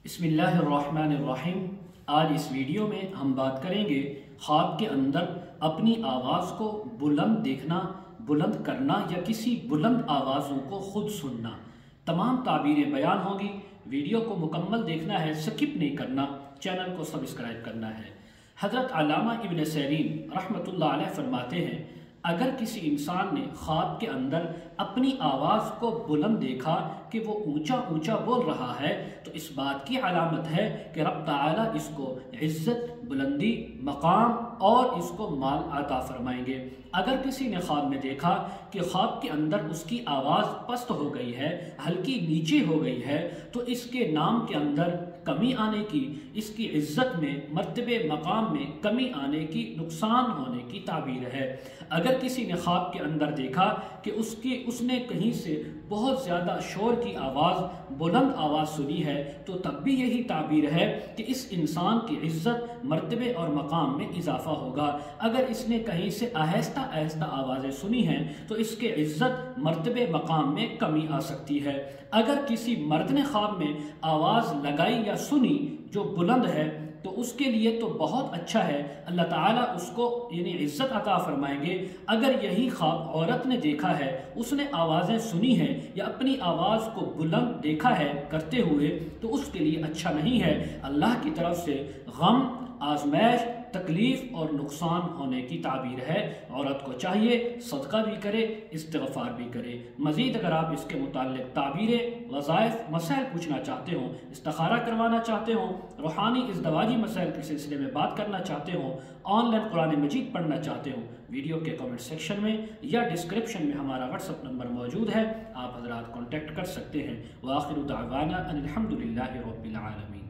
بسم اللہ الرحمن الرحیم۔ آج اس ویڈیو میں ہم بات کریں گے خواب کے اندر اپنی آواز کو بلند دیکھنا، بلند کرنا یا کسی بلند آوازوں کو خود سننا۔ تمام تعبیریں بیان ہوگی۔ ویڈیو کو مکمل دیکھنا ہے، سکپ نہیں کرنا، چینل کو سبسکرائب کرنا ہے۔ حضرت علامہ ابن سیرین رحمۃ اللہ علیہ فرماتے ہیں، اگر کسی انسان نے خواب کے اندر اپنی آواز کو بلند دیکھا کہ وہ اونچا اونچا بول رہا ہے تو اس بات کی علامت ہے کہ رب تعالیٰ اس کو عزت، بلندی، مقام اور اس کو مال عطا فرمائیں گے۔ اگر کسی نے خواب میں دیکھا کہ خواب کے اندر اس کی آواز پست ہو گئی ہے، ہلکی نیچی ہو گئی ہے، تو اس کے نام کے اندر کمی آنے کی، اس کی عزت میں، مرتبے مقام میں کمی آنے کی، نقصان ہونے کی تعبیر ہے۔ اگر کسی نے خواب کے اندر دیکھا کہ اس نے کہیں سے بہت زیادہ شور کی آواز، بلند آواز سنی ہے، تو تب بھی یہی تعبیر ہے کہ اس انسان کی عزت، مرتبے اور مقام میں اضافہ ہوگا۔ اگر اس نے کہیں سے آہستہ آہستہ آوازیں سنی ہیں تو اس کے عزت، مرتبے، مقام میں کمی آ سکتی ہے۔ اگر کسی مرد نے خواب میں آواز لگائی یا سنی جو بلند ہے تو اس کے لیے تو بہت اچھا ہے، اللہ تعالیٰ اس کو عزت عطا فرمائیں گے۔ اگر یہی خواب عورت نے دیکھا ہے، اس نے آوازیں سنی ہیں یا اپنی آواز کو بلند دیکھا ہے کرتے ہوئے، تو اس کے لیے اچھا نہیں ہے۔ اللہ کی طرف سے غم، آزمائش، تکلیف اور نقصان ہونے کی تعبیر ہے۔ عورت کو چاہیے صدقہ بھی کرے، استغفار بھی کرے۔ مزید اگر آپ اس کے متعلق تعبیریں، وظائف، مسائل پوچھنا چاہتے ہوں، استخارہ کروانا چاہتے ہوں، روحانی ازدواجی مسائل کے سلسلے میں بات کرنا چاہتے ہوں، آن لائن قرآن مجید پڑھنا چاہتے ہوں، ویڈیو کے کمنٹ سیکشن میں یا ڈسکرپشن میں ہمارا واٹس ایپ نمبر موجود ہے، آپ حضرات کانٹیکٹ کر سکتے ہیں۔ وآخر دعوانا ان الحمد للہ رب العالمین۔